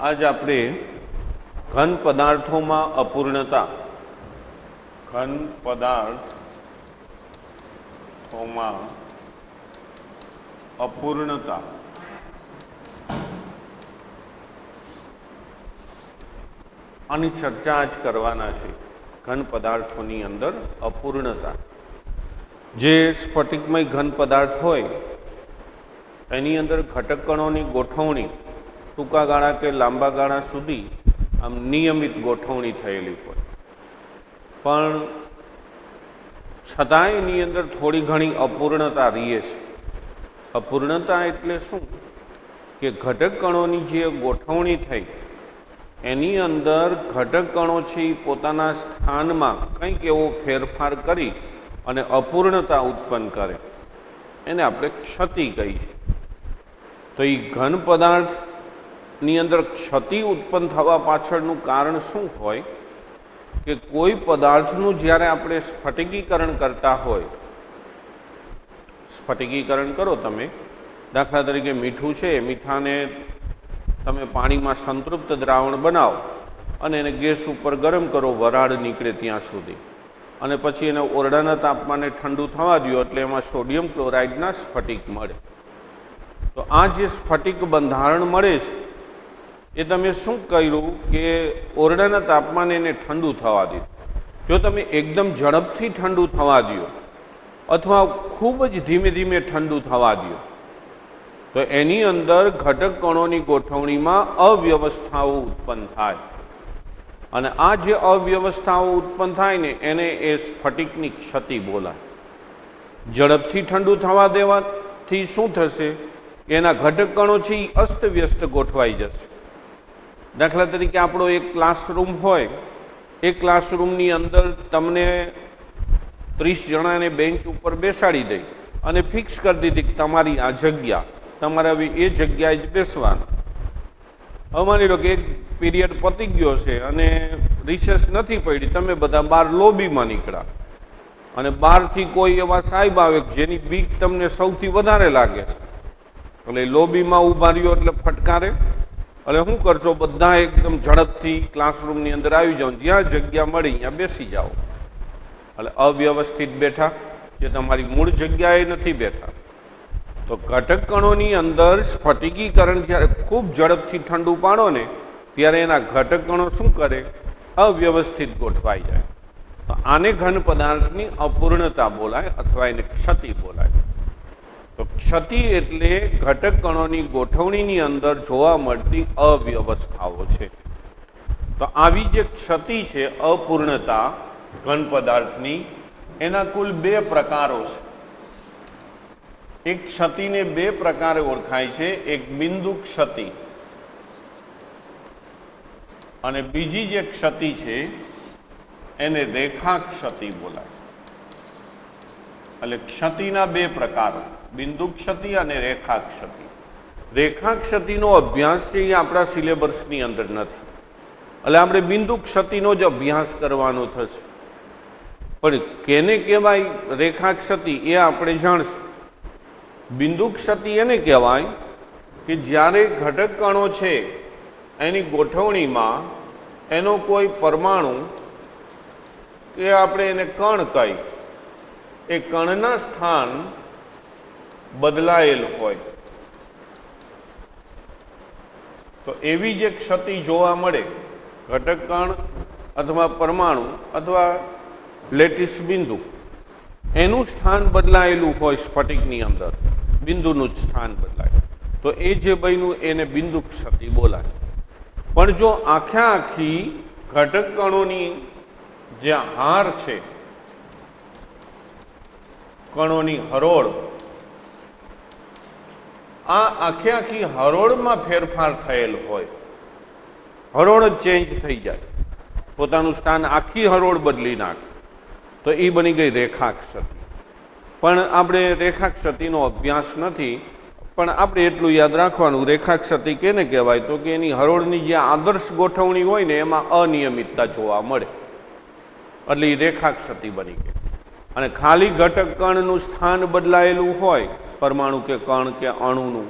आज આપણે ઘન પદાર્થોમાં અપૂર્ણતા ઘન પદાર્થોમાં અપૂર્ણતા આની ચર્ચા આજ કરવાના છે। ઘન પદાર્થોની અંદર અપૂર્ણતા જે સ્ફટિકમય ઘન પદાર્થ હોય એની અંદર ઘટક કણોની ગોઠવણી ટૂંકા ગાળા કે લાંબા ગાળા સુધી આમ નિયમિત ગોઠવણી થયેલી હોય, પણ છતાંય એની અંદર થોડી ઘણી અપૂર્ણતા રહે છે। અપૂર્ણતા એટલે શું કે ઘટક કણોની જે ગોઠવણી થઈ એની અંદર ઘટક કણો છે એ પોતાના સ્થાનમાં કંઈક એવો ફેરફાર કરી અને અપૂર્ણતા ઉત્પન્ન કરે, એને આપણે ક્ષતિ કહી છે। તો એ ઘન પદાર્થની અંદર ક્ષતિ ઉત્પન્ન થવા પાછળનું કારણ શું હોય કે કોઈ પદાર્થનું જ્યારે આપણે સ્ફટિકીકરણ કરતા હોય, સ્ફટિકીકરણ કરો તમે, દાખલા તરીકે મીઠું છે, મીઠાને તમે પાણીમાં સંતૃપ્ત દ્રાવણ બનાવો અને એને ગેસ ઉપર ગરમ કરો વરાળ નીકળે ત્યાં સુધી, અને પછી એને ઓરડાના તાપમાને ઠંડુ થવા દો એટલે એમાં સોડિયમ ક્લોરાઇડના સ્ફટિક મળે। તો આ જે સ્ફટિક બંધારણ મળે છે એ તમે શું કર્યું કે ઓરડાના તાપમાને એને ઠંડુ થવા દીધું। જો તમે એકદમ ઝડપથી ઠંડુ થવા દો અથવા ખૂબ જ ધીમે ધીમે ઠંડુ થવા દો તો એની અંદર ઘટક કણોની ગોઠવણીમાં અવ્યવસ્થાઓ ઉત્પન્ન થાય, અને આ જે અવ્યવસ્થાઓ ઉત્પન્ન થાય ને એને એ સ્ફટિકની ક્ષતિ બોલાય। ઝડપથી ઠંડુ થવા દેવાથી શું થશે, એના ઘટક કણો છે એ અસ્તવ્યસ્ત ગોઠવાઈ જશે। દાખલા તરીકે આપણો એક ક્લાસરૂમ હોય, એ ક્લાસરૂમની અંદર તમને 30 જણાને બેન્ચ ઉપર બેસાડી દઈ અને ફિક્સ કરી દીધી કે તમારી આ જગ્યા, તમારે હવે એ જગ્યાએ જ બેસવાનું। હવે માની લો કે એક પીરિયડ પતી ગયો છે અને રિસેસ નથી પડી, તમે બધા બહાર લોબીમાં નીકળ્યા અને બહારથી કોઈ એવા સાહેબ આવે જેની બીક તમને સૌથી વધારે લાગે છે, એટલે લોબીમાં ઊભા રહ્યો એટલે ફટકારે, એટલે શું કરશો, બધા એકદમ ઝડપથી ક્લાસરૂમની અંદર આવી જાઓ, જ્યાં જગ્યા મળી ત્યાં બેસી જાઓ, એટલે અવ્યવસ્થિત બેઠા, જે તમારી મૂળ જગ્યાએ નથી બેઠા। તો ઘટક કણોની અંદર સ્ફટિકીકરણ જ્યારે ખૂબ ઝડપથી ઠંડુ પાડો ને ત્યારે એના ઘટક કણો શું કરે, અવ્યવસ્થિત ગોઠવાઈ જાય। તો આને ઘન પદાર્થની અપૂર્ણતા બોલાય અથવા એને ક્ષતિ બોલાય। તો ક્ષતિ એટલે ઘટક કણોની ગોઠવણીની અંદર જોવા મળતી અવ્યવસ્થાઓ છે। તો આવી જે ક્ષતિ છે, અપૂર્ણતા ઘન પદાર્થની, એના કુલ 2 પ્રકારો છે। એક ક્ષતિને 2 પ્રકારે ઓળખાય છે, એક બિંદુ ક્ષતિ અને બીજી જે ક્ષતિ છે એને રેખા ક્ષતિ બોલાય। એટલે ક્ષતિના 2 પ્રકારો, બિંદુ ક્ષતિ અને રેખા ક્ષતિ। રેખા ક્ષતિનો અભ્યાસ છે એ આપણા સિલેબસની અંદર નથી, એટલે આપણે બિંદુ ક્ષતિનો જ અભ્યાસ કરવાનો થશે, પણ કેને કહેવાય રેખા ક્ષતિ એ આપણે જાણશું। બિંદુ ક્ષતિ એને કહેવાય કે જ્યારે ઘટક કણો છે એની ગોઠવણીમાં એનો કોઈ પરમાણુ કે આપણે એને કણ કહી, એ કણના સ્થાન બદલાયેલ હોય, તો એવી જે ક્ષતિ જોવા મળે, ઘટક કણ અથવા પરમાણુ અથવા લેટિસ બિંદુ એનું સ્થાન બદલાયેલું હોય સ્ફટિકની અંદર, બિંદુનું જ સ્થાન બદલાય, તો એ જે બન્યું એને બિંદુ ક્ષતિ બોલાય। પણ જો આખી ઘટક કણોની જે હાર છે, કણોની હરોળ, આ આખી હરોળમાં ફેરફાર થયેલ હોય, હરોળ જ ચેન્જ થઈ જાય, પોતાનું સ્થાન આખી હરોળ બદલી નાખે, તો એ બની ગઈ રેખા ક્ષતિ। પણ આપણે રેખા ક્ષતિનો અભ્યાસ નથી, પણ આપણે એટલું યાદ રાખવાનું, રેખા ક્ષતિ કેને કહેવાય તો કે એની હરોળની જે આદર્શ ગોઠવણી હોય ને એમાં અનિયમિતતા જોવા મળે, એટલે એ રેખા ક્ષતિ બની ગઈ। અને ખાલી ઘટક કણનું સ્થાન બદલાયેલું હોય, પરમાણુ કે કણ કે અણુનું,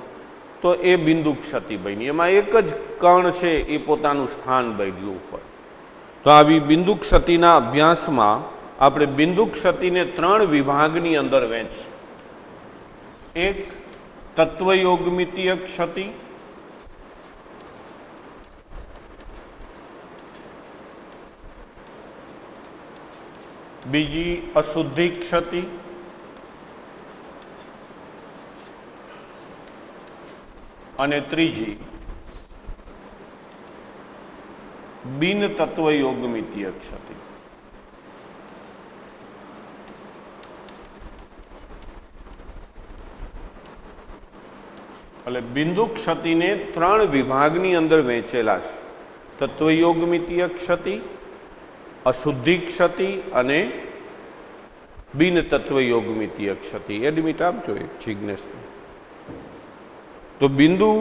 તો એ બિંદુ ક્ષતિ બની, એમાં એક જ કણ છે એ પોતાનું સ્થાન બદલ્યું હોય. તો આવી બિંદુ ક્ષતિના અભ્યાસમાં આપણે બિંદુ ક્ષતિને 3 વિભાગની અંદર વહેંચીએ. એક તત્વયોગમિતીય ક્ષતિ, બીજી અશુદ્ધિ ક્ષતિ, અને ત્રીજી બિન તત્વયોગમિતીય ક્ષતિ. એટલે બિંદુ ક્ષતિને 3 વિભાગની અંદર વહેંચેલા છે: તત્વયોગમિતીય ક્ષતિ, અશુદ્ધિ ક્ષતિ અને બિન તત્વયોગમિતીય ક્ષતિ. એડમિટ આપજો એક જિજ્ઞેશને. તો બિંદુ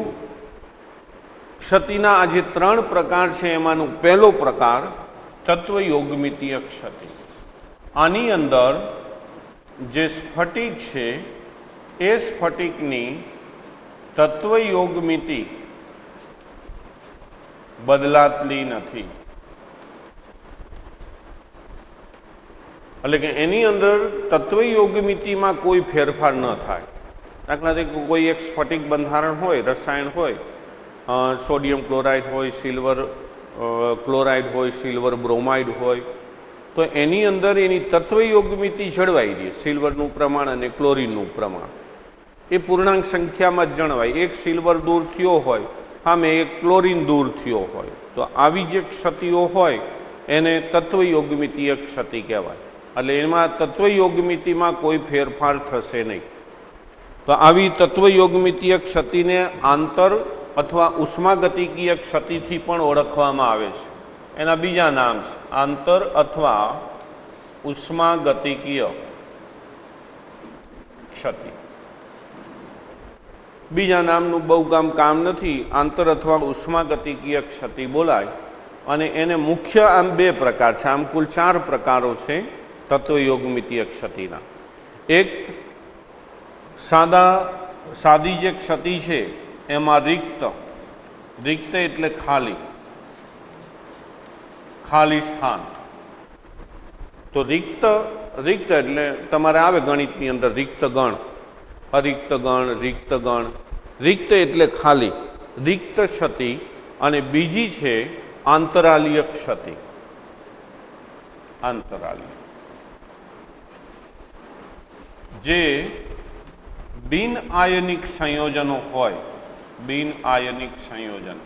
ક્ષતિના આ જે 3 પ્રકાર છે એમાંનો પહેલો પ્રકાર તત્વયોગમિતીય ક્ષતિ. આની અંદર જે સ્ફટિક છે એ સ્ફટિકની તત્વયોગમિતિ બદલાતી નથી. એટલે કે એની અંદર તત્વયોગમિતિમાં કોઈ ફેરફાર ન થાય. દાખલા તરીકે કોઈ એક સ્ફટિક બંધારણ હોય, રસાયણ હોય, સોડિયમ ક્લોરાઇડ હોય, સિલ્વર ક્લોરાઇડ હોય, સિલ્વર બ્રોમાઇડ હોય, તો એની અંદર એની તત્વયોગમિતિ જળવાઈ રહે. સિલ્વરનું પ્રમાણ અને ક્લોરીનનું પ્રમાણ એ પૂર્ણાંક સંખ્યામાં જ જળવાય. એક સિલ્વર દૂર થયો હોય, સામે એક ક્લોરીન દૂર થયો હોય, તો આવી જે ક્ષતિઓ હોય એને તત્વયોગમિતીય ક્ષતિ કહેવાય. એટલે એમાં તત્વયોગમિતિમાં કોઈ ફેરફાર થશે નહીં. તો આવી તત્વયોગમિતીય ક્ષતિને આંતર અથવા ઉષ્માગતિકીય ક્ષતિથી પણ ઓળખવામાં આવે છે. એના બીજા નામ છે આંતર અથવા ઉષ્માગતિકીય ક્ષતિ. બીજા નામનું બહુ કામ નથી. આંતર અથવા ઉષ્માગતિકીય ક્ષતિ બોલાય. અને એને મુખ્ય આમ 2 પ્રકાર છે. આમ કુલ 4 પ્રકારો છે તત્વયોગમિતીય ક્ષતિના. એક સાદી જે ક્ષતિ છે એમાં રિક્ત એટલે ખાલી સ્થાન. તો રિક્ત એટલે તમારે આવે ગણિતની અંદર રિક્ત ગણ, અરિક્ત ગણ, રિક્ત ગણ. રિક્ત એટલે ખાલી, રિક્ત ક્ષતિ. અને બીજી છે આંતરાલીય ક્ષતિ. આંતરાલીય જે બિન આયનિક સંયોજનો હોય, બિન આયનિક સંયોજન,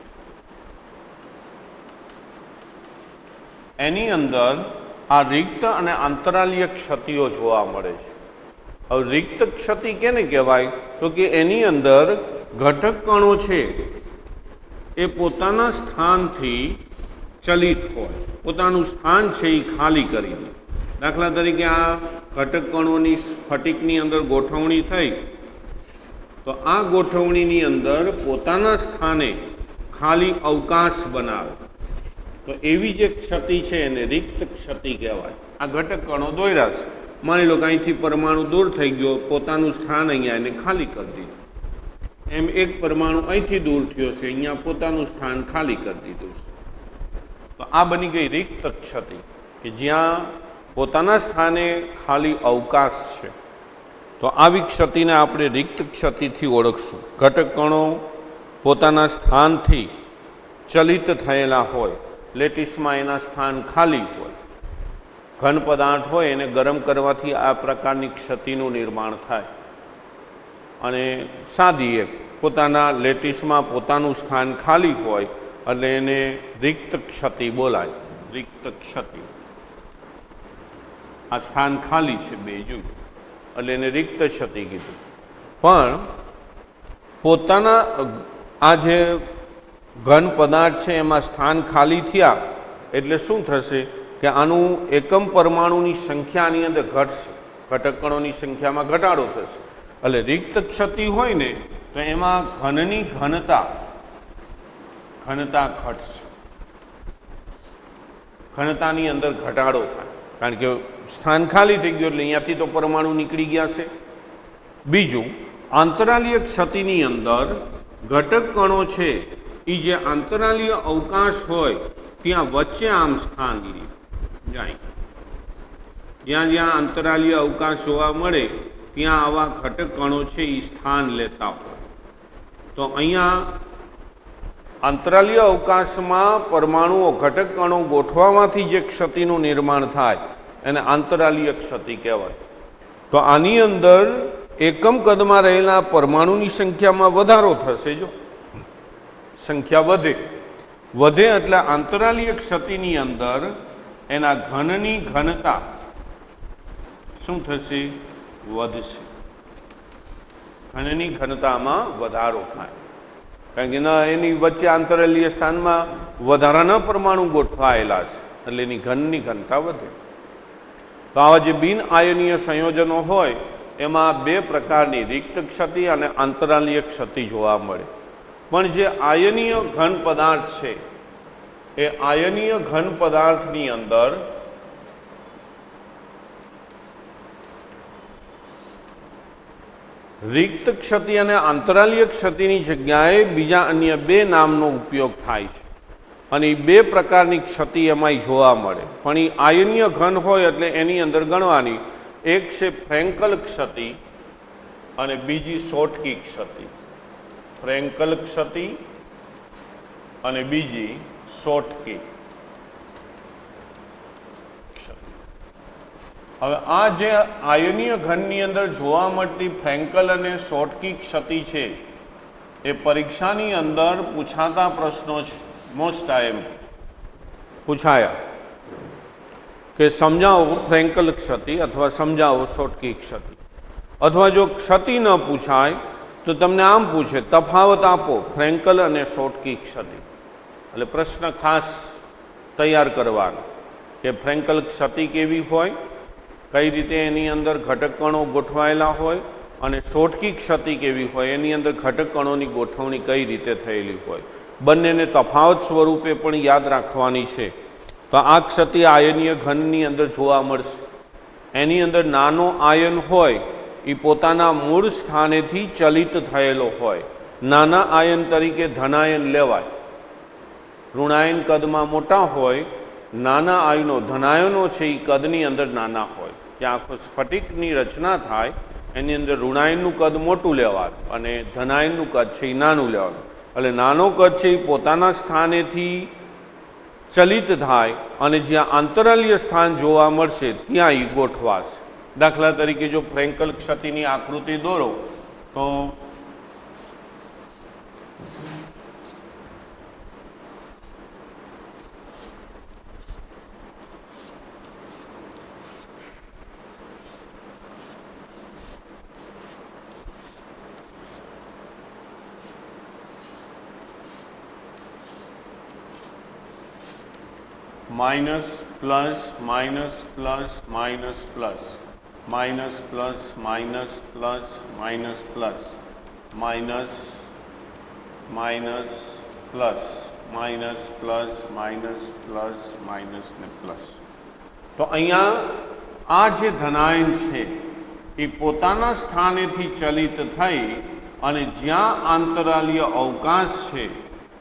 એની અંદર આ રિક્ત અને આંતરાલીય ક્ષતિઓ જોવા મળે છે. હવે રિક્ત ક્ષતિ કેને કહેવાય? તો કે એની અંદર ઘટક કણો છે એ પોતાના સ્થાનથી ચલિત હોય, પોતાનું સ્થાન છે એ ખાલી કરી દે. દાખલા તરીકે આ ઘટક કણોની સ્ફટિકની અંદર ગોઠવણી થઈ, તો આ ગોઠવણીની અંદર પોતાના સ્થાને ખાલી અવકાશ બનાવે. તો એવી જે ક્ષતિ છે એને રિક્ત ક્ષતિ કહેવાય. આ ઘટક કણો દોર્યા છે, માની લો કે અહીંથી પરમાણુ દૂર થઈ ગયો, પોતાનું સ્થાન અહીંયા એને ખાલી કરી દીધું. એમ એક પરમાણુ અહીંથી દૂર થયો છે, અહીંયા પોતાનું સ્થાન ખાલી કરી દીધું છે. તો આ બની ગઈ રિક્ત ક્ષતિ, કે જ્યાં પોતાના સ્થાને ખાલી અવકાશ છે. તો આવી ક્ષતિને આપણે રિક્ત ક્ષતિથી ઓળખશું. ઘટક કણો પોતાના સ્થાનથી ચલિત થયેલા હોય, લેટિસમાં એના સ્થાન ખાલી હોય, ઘન પદાર્થ હોય એને ગરમ કરવાથી આ પ્રકારની ક્ષતિનું નિર્માણ થાય. અને સાદી એક પોતાના લેટિસમાં પોતાનું સ્થાન ખાલી હોય એટલે એને રિક્ત ક્ષતિ બોલાય. રિક્ત ક્ષતિ, આ સ્થાન ખાલી છે બે જોયું એટલે એને રિક્ત ક્ષતિ કીધું. પણ પોતાના આ જે ઘન પદાર્થ છે એમાં સ્થાન ખાલી થયા એટલે શું થશે કે આનું એકમ પરમાણુની સંખ્યાની અંદર ઘટશે, ઘટક કણોની સંખ્યામાં ઘટાડો થશે. એટલે રિક્ત ક્ષતિ હોય ને તો એમાં ઘનની ઘનતા ઘટશે, ઘનતાની અંદર ઘટાડો થાય, કારણ કે સ્થાન ખાલી થઈ ગયું એટલે અહીંયાથી તો પરમાણુ નીકળી ગયા છે. બીજું, આંતરાલીય ક્ષતિની અંદર ઘટક કણો છે એ જે આંતરાલીય અવકાશ હોય ત્યાં વચ્ચે આમ સ્થાન લે જાય. જ્યાં જ્યાં આંતરાલીય અવકાશ જોવા મળે ત્યાં આવા ઘટક કણો છે એ સ્થાન લેતા હોય. તો અહીંયા આંતરાલીય અવકાશમાં પરમાણુઓ ઘટક કણો ગોઠવામાંથી જે ક્ષતિનું નિર્માણ થાય એને આંતરાલીય ક્ષતિ કહેવાય. તો આની અંદર એકમ કદમાં રહેલા પરમાણુની સંખ્યામાં વધારો થશે. જો સંખ્યા વધે એટલે આંતરાલીય ક્ષતિની અંદર એના ઘનની ઘનતા શું થશે? વધશે. ઘનની ઘનતામાં વધારો થાય, કારણ કે એની વચ્ચે આંતરાલીય સ્થાનમાં વધારાના પરમાણુ ગોઠવાયેલા છે એટલે એની ઘનની ઘનતા વધે. તો આવા જે બિન આયનીય સંયોજનો હોય એમાં બે પ્રકારની રિક્ત ક્ષતિ અને આંતરાલીય ક્ષતિ જોવા મળે. પણ જે આયનીય ઘન પદાર્થ છે એ આયનીય ઘન પદાર્થની અંદર રિક્ત ક્ષતિ અને આંતરાલીય ક્ષતિની જગ્યાએ બીજા અન્ય બે નામનો ઉપયોગ થાય છે અને એ બે પ્રકારની ક્ષતિ એમાં જોવા મળે. પણ એ આયનીય ઘન હોય એટલે એની અંદર ગણવાની. એક છે ફ્રેન્કલ ક્ષતિ અને બીજી શોટકી ક્ષતિ. ફ્રેન્કલ ક્ષતિ અને બીજી શોટકી. હવે આ જે આયનીય ઘનની અંદર જોવા મળતી ફ્રેન્કલ અને શોટકી ક્ષતિ છે એ પરીક્ષાની અંદર પૂછાતા પ્રશ્નો છે. મોસ્ટ ટાઈમ પૂછાયા કે સમજાવો ફ્રેન્કલ ક્ષતિ અથવા સમજાવો શોટકી ક્ષતિ. અથવા જો ક્ષતિ ન પૂછાય તો તમને આમ પૂછે તફાવત આપો ફ્રેન્કલ અને શોટકી ક્ષતિ. એટલે પ્રશ્ન ખાસ તૈયાર કરવાનો કે ફ્રેન્કલ ક્ષતિ કેવી હોય, કઈ રીતે એની અંદર ઘટક કણો ગોઠવાયેલા હોય, અને શોટકી ક્ષતિ કેવી હોય, એની અંદર ઘટક કણોની ગોઠવણી કઈ રીતે થયેલી હોય. બંનેને તફાવત સ્વરૂપે પણ યાદ રાખવાની છે. તો આ ક્ષતિ આયનીય ઘનની અંદર જોવા મળશે. એની અંદર નાનો આયન હોય એ પોતાના મૂળ સ્થાનેથી ચલિત થયેલો હોય. નાના આયન તરીકે ધનાયન લેવાય. ઋણાયન કદમાં મોટા હોય, નાના આયનો ધનાયનો છે એ કદની અંદર નાના હોય. ત્યાં આખો સ્ફટિકની રચના થાય એની અંદર ઋણાયનનું કદ મોટું લેવાનું અને ધનાયનનું કદ છે એ નાનું લેવાનું. એટલે નાનો કદ છે એ પોતાના સ્થાનેથી ચલિત થાય અને જ્યાં આંતરાલીય સ્થાન જોવા મળશે ત્યાં એ ગોઠવાશે. દાખલા તરીકે જો ફ્રેન્કલ ક્ષતિની આકૃતિ દોરો તો minus plus minus plus minus plus minus plus minus plus minus plus minus minus plus minus plus minus plus minus ने प्लस. तो अहींया आ जे धनायन छे ए पोताना स्थानेथी चलित थई अने ज्यां आंतरालीय अवकाश छे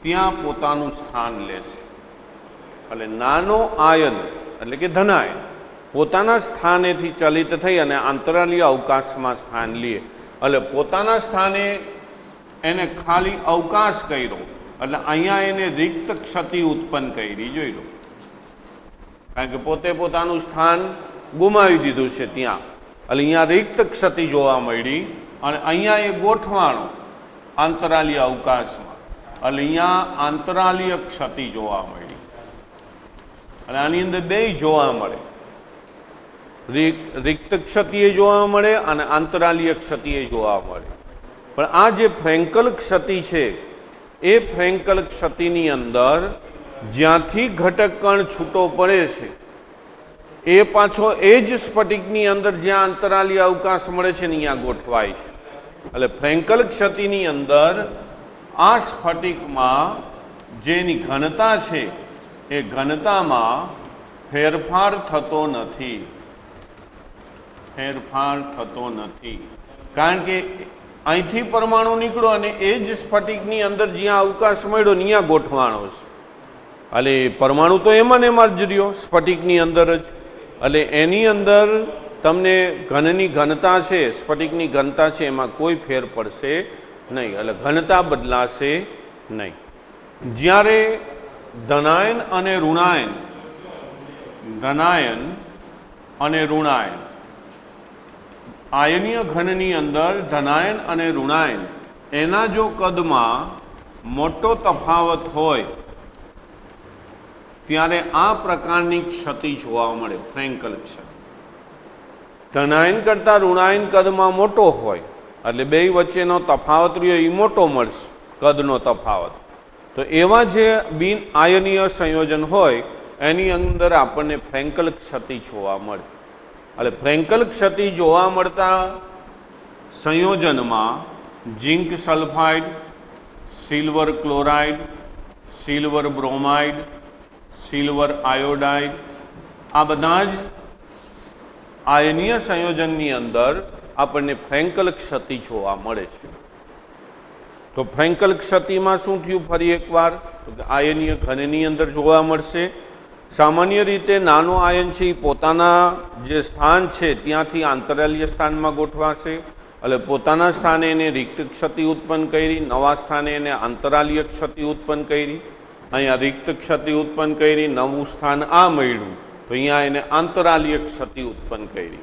त्यां पोतानुं स्थान लेशे. એટલે નાનો આયન એટલે કે ધનાયન પોતાના સ્થાનેથી ચલિત થઈ અને આંતરાલીય અવકાશમાં સ્થાન લે. એટલે પોતાના સ્થાને એને ખાલી અવકાશ કર્યો એટલે અહીંયા એને રિક્ત ક્ષતિ ઉત્પન્ન કરી. જોઈ લો, કારણ કે પોતે પોતાનું સ્થાન ગુમાવી દીધું છે ત્યાં. એટલે અહીંયા રિક્ત ક્ષતિ જોવા મળી અને અહીંયા એ ગોઠવાણો આંતરાલીય અવકાશમાં. એટલે અહીંયા આંતરાલીય ક્ષતિ જોવા મળી. અને આની અંદર બે જોવા મળે, રિક્ત ક્ષતિએ જોવા મળે અને આંતરાલીય ક્ષતિએ જોવા મળે. પણ આ જે ફ્રેન્કલ ક્ષતિ છે એ ફ્રેન્કલ ક્ષતિની અંદર જ્યાંથી ઘટક કણ છૂટો પડે છે એ પાછો એ જ સ્ફટિકની અંદર જ્યાં આંતરાલીય અવકાશ મળે છે ને અહીંયા ગોઠવાય છે. એટલે ફ્રેન્કલ ક્ષતિની અંદર આ સ્ફટિકમાં જેની ઘનતા છે એ ઘનતામાં ફેરફાર થતો નથી. ફેરફાર થતો નથી કારણ કે અહીંથી પરમાણુ નીકળ્યો અને એ જ સ્ફટિકની અંદર જ્યાં અવકાશ મળ્યો ત્યાં ગોઠવાણો છે. એટલે પરમાણુ તો એમાં ને એમાં જ રહ્યો સ્ફટિકની અંદર જ. એટલે એની અંદર તમને ઘનની ઘનતા છે, સ્ફટિકની ઘનતા છે, એમાં કોઈ ફેર પડશે નહીં. એટલે ઘનતા બદલાશે નહીં. જ્યારે ધનાયન અને ઋણાયન, ધનાયન અને ઋણાયન, આયનીય ઘનની અંદર ધનાયન અને ઋણાયન એના જો કદમાં મોટો તફાવત હોય ત્યારે આ પ્રકારની ક્ષતિ જોવા મળે, ફ્રેન્કલ ક્ષતિ. ધનાયન કરતાં ઋણાયન કદમાં મોટો હોય એટલે બે વચ્ચેનો તફાવત રહ્યો એ મોટો મળશે, કદનો તફાવત. તો એવા જે બિન આયનીય સંયોજન હોય એની અંદર આપણને ફ્રેન્કલ ક્ષતિ જોવા મળે. એટલે ફ્રેન્કલ ક્ષતિ જોવા મળતા સંયોજનમાં zinc sulphide, silver chloride, silver bromide, silver iodide, આ બધા જ આયનીય સંયોજનની અંદર આપણને ફ્રેન્કલ ક્ષતિ જોવા મળે છે. તો ફ્રેન્કલ ક્ષતિમાં શું થયું? ફરી એકવાર આયનીય ઘનની અંદર જોવા મળશે. સામાન્ય રીતે નાનો આયન છે એ પોતાના જે સ્થાન છે ત્યાંથી આંતરાલીય સ્થાનમાં ગોઠવાશે. એટલે પોતાના સ્થાને એને રિક્ત ક્ષતિ ઉત્પન્ન કરી, નવા સ્થાને એને આંતરાલીય ક્ષતિ ઉત્પન્ન કરી. અહીંયા રિક્ત ક્ષતિ ઉત્પન્ન કરી, નવું સ્થાન આ મળ્યું તો અહીંયા એને આંતરાલીય ક્ષતિ ઉત્પન્ન કરી.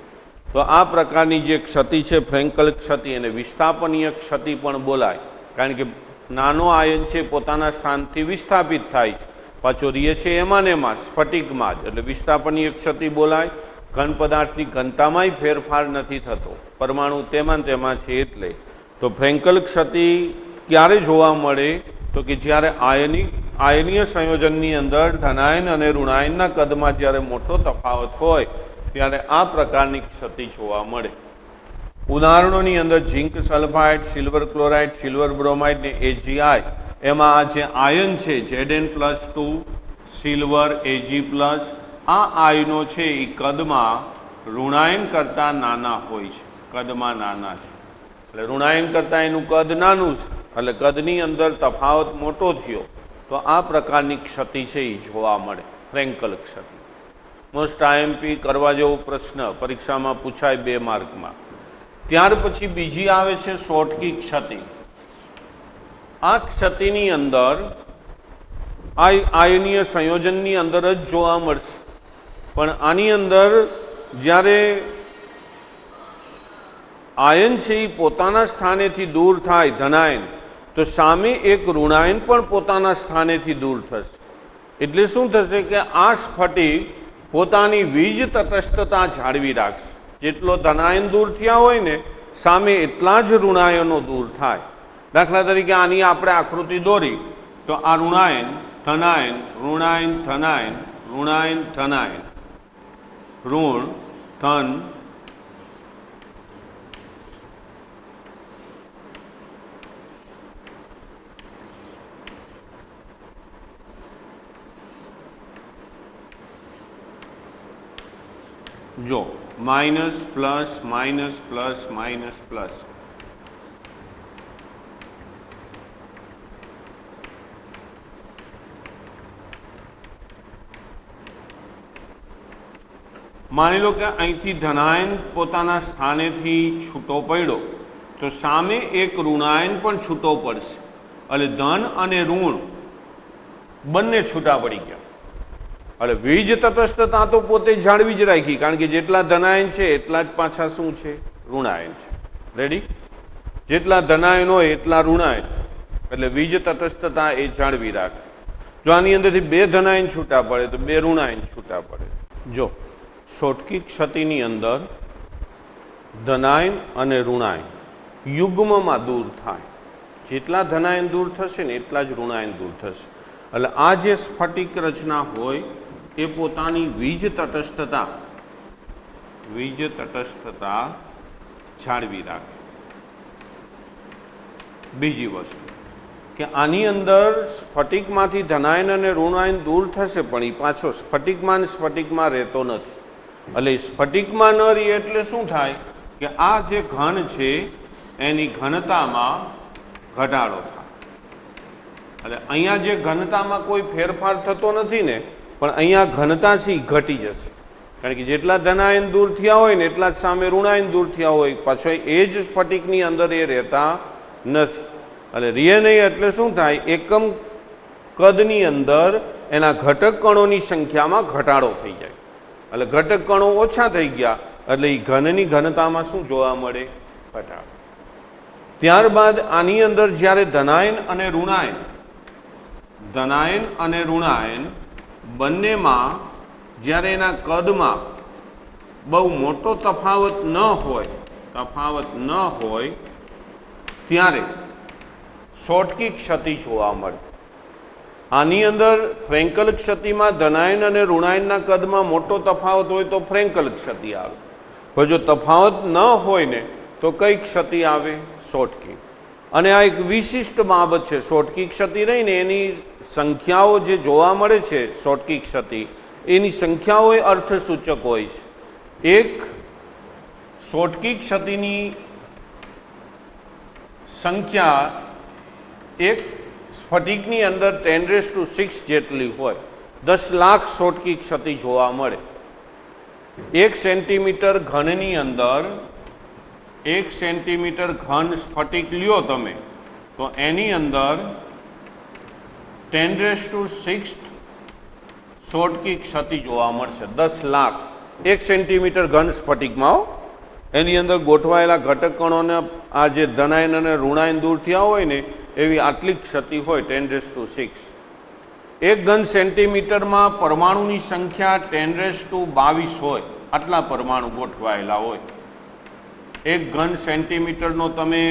તો આ પ્રકારની જે ક્ષતિ છે ફ્રેન્કલ ક્ષતિ, એને વિસ્થાપનીય ક્ષતિ પણ બોલાય. કારણ કે નાનો આયન છે પોતાના સ્થાનથી વિસ્થાપિત થાય છે, પાછો રહે છે એમાં ને એમાં સ્ફટિકમાં જ, એટલે વિસ્થાપનીય ક્ષતિ બોલાય. ઘન પદાર્થની ઘનતામાંય ફેરફાર નથી થતો, પરમાણુ તેમાં તેમાં છે એટલે. તો ફ્રેન્કલ ક્ષતિ ક્યારે જોવા મળે? તો કે જ્યારે આયનીય સંયોજનની અંદર ધનાયન અને ઋણાયનના કદમાં જ્યારે મોટો તફાવત હોય ત્યારે આ પ્રકારની ક્ષતિ જોવા મળે. ઉદાહરણોની અંદર zinc sulphide, silver chloride, silver bromide ને AgI, એમાં આ જે આયન છે Zn+2, સિલ્વર Ag+, આ આયનો છે એ કદમાં ઋણાયન કરતાં નાના હોય છે, કદમાં નાના છે. એટલે ઋણાયન કરતાં એનું કદ નાનું છે, એટલે કદની અંદર તફાવત મોટો થયો તો આ પ્રકારની ક્ષતિ છે એ જોવા મળે, ફ્રેન્કલ ક્ષતિ. મોસ્ટ IMP કરવા જેવો પ્રશ્ન પરીક્ષામાં પૂછાય 2 માર્કમાં. ત્યાર પછી બીજી આવે છે શોટકી ક્ષતિ. આ ક્ષતિની અંદર આયનીય સંયોજનની અંદર જ જોવા મળશે, પણ આની અંદર જ્યારે આયન છે એ પોતાના સ્થાનેથી દૂર થાય ધનાયન, તો સામે એક ઋણાયન પણ પોતાના સ્થાનેથી દૂર થશે. એટલે શું થશે કે આ સ્ફટિક પોતાની વીજ તટસ્થતા જાળવી રાખશે. જેટલો ધનાયન દૂર થયા હોય ને સામે એટલા જ ઋણાયનો દૂર થાય. દાખલા તરીકે આની આપણે આકૃતિ દોરી તો આ ઋણાયન ધનાયન, ઋણાયન ધનાયન, ઋણાયન ધનાયન, ઋણ ધન, જો minus plus minus plus minus plus. માની લો કે અહીંથી ધનાયન પોતાના સ્થાનેથી છૂટો પડ્યો તો સામે એક ઋણાયન પણ છૂટો પડશે. એટલે ધન અને ઋણ બંને છૂટા પડી ગયા. એટલે વીજ તટસ્થતા તો પોતે જાળવી જ રાખી, કારણ કે જેટલા ધનાયન છે એટલા જ પાછા શું છે? ઋણાયન છે. રેડી? જેટલા ધનાયન હોય એટલા ઋણાયન, એટલે વીજ તટસ્થતા એ જાળવી રાખે. જો આની અંદરથી 2 ધનાયન છૂટા પડે તો 2 ઋણાયન છૂટા પડે. જો શોટકી ક્ષતિની અંદર ધનાયન અને ઋણાયન યુગ્મમાં દૂર થાય. જેટલા ધનાયન દૂર થશે ને એટલા જ ઋણાયન દૂર થશે. એટલે આ જે સ્ફટિક રચના હોય એ પોતાની વીજ તટસ્થતા જાળવી રાખે. બીજી વસ્તુ કે આની અંદર સ્ફટિકમાંથી ધનાયન અને ઋણાયન દૂર થશે, પણ એ પાછો સ્ફટિકમાં રહેતો નથી. એટલે સ્ફટિકમાં ન રહે એટલે શું થાય કે આ જે ઘન છે એની ઘનતામાં ઘટાડો થાય. એટલે અહીંયા જે ઘનતામાં કોઈ ફેરફાર થતો નથી ને, પણ અહીંયા ઘનતા છે એ ઘટી જશે. કારણ કે જેટલા ધનાયન દૂર થયા હોય ને એટલા જ સામે ઋણાયન દૂર થયા હોય, પાછો એ જ સ્ફટિકની અંદર એ રહેતા નથી. એટલે રિયે નહીં એટલે શું થાય? એકમ કદની અંદર એના ઘટક કણોની સંખ્યામાં ઘટાડો થઈ જાય. એટલે ઘટક કણો ઓછા થઈ ગયા એટલે એ ઘનની ઘનતામાં શું જોવા મળે? ઘટાડો. ત્યારબાદ આની અંદર જ્યારે ધનાયન અને ઋણાયન બંનેમાં જ્યારે એના કદમાં બહુ મોટો તફાવત ન હોય ત્યારે શોટકી ક્ષતિ જોવા મળે. આની અંદર ફ્રેન્કલ ક્ષતિમાં ધનાયન અને ઋણાયનના કદમાં મોટો તફાવત હોય તો ફ્રેન્કલ ક્ષતિ આવે. પણ જો તફાવત ન હોય ને તો કઈ ક્ષતિ આવે? શોટકી. અને આ એક વિશિષ્ટ બાબત છે. શોટકી ક્ષતિ રહીને એની સંખ્યાઓ જે જોવા મળે છે, શોટકી ક્ષતિ એની સંખ્યાઓ એ અર્થસૂચક હોય છે. એક શોટકી ક્ષતિની સંખ્યા એક સ્ફટિકની અંદર 10⁶ જેટલી હોય. 10 લાખ શોટકી ક્ષતિ જોવા મળે. 1 સેન્ટીમીટર ઘનની અંદર 1 સેન્ટીમીટર ઘન સ્ફટિક લ્યો તમે તો એની અંદર 10⁶ શોટકી ક્ષતિ જોવા મળશે. 10 લાખ 1 સેન્ટીમીટર ઘન સ્ફટિકમાં એની અંદર ગોઠવાયેલા ઘટક કણોને આ જે ધનાયન અને ઋણાયન દૂર થયા હોય ને એવી આટલી ક્ષતિ હોય 10⁶. 1 ઘન સેન્ટીમીટરમાં પરમાણુની સંખ્યા 10⁻22 હોય. આટલા પરમાણુ ગોઠવાયેલા હોય. 1 ઘન સેન્ટીમીટરનો તમે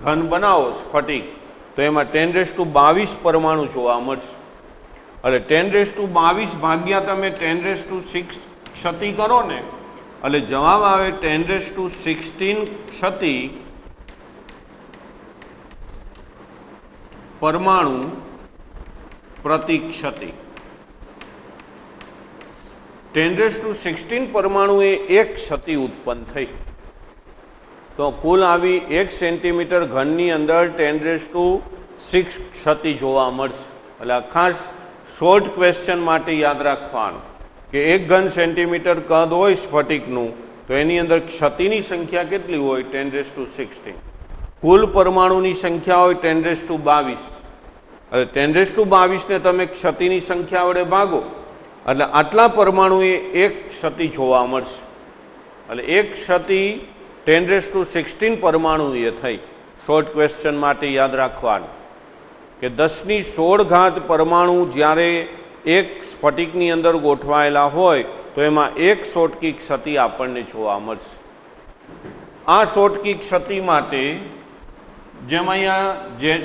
ઘન બનાવો સ્ફટિક તો એમાં 10⁻22 પરમાણુ જોવા મળશે. એટલે 10⁻22 ભાગ્યા તમે 10⁻6 ક્ષતિ કરો ને એટલે જવાબ આવે 10⁻16 ક્ષતિ પરમાણુ પ્રતિ ક્ષતિ. 10⁻16 પરમાણુએ એક ક્ષતિ ઉત્પન્ન થઈ. તો કુલ આવી 1 સેન્ટીમીટર ઘનની અંદર 10⁻6 ક્ષતિ જોવા મળશે. એટલે આ ખાસ શોર્ટ ક્વેશ્ચન માટે યાદ રાખવાનું કે 1 ઘન સેન્ટીમીટર કદ હોય સ્ફટિકનું તો એની અંદર ક્ષતિની સંખ્યા કેટલી હોય? 10⁻16. કુલ પરમાણુની સંખ્યા હોય 10⁻22. એટલે 10⁻22 ને તમે ક્ષતિની સંખ્યા વડે ભાગો એટલે આટલા પરમાણુએ એક ક્ષતિ જોવા મળશે. એટલે એક ક્ષતિ 10⁻16 પરમાણુએ થઈ. શોર્ટ ક્વેશ્ચન માટે યાદ રાખવાનું કે 10⁻16 પરમાણુ જ્યારે એક સ્ફટિકની અંદર ગોઠવાયેલા હોય તો એમાં એક શોટકી ક્ષતિ આપણને જોવા મળશે. આ શોટકી ક્ષતિ માટે જેમ અહીંયા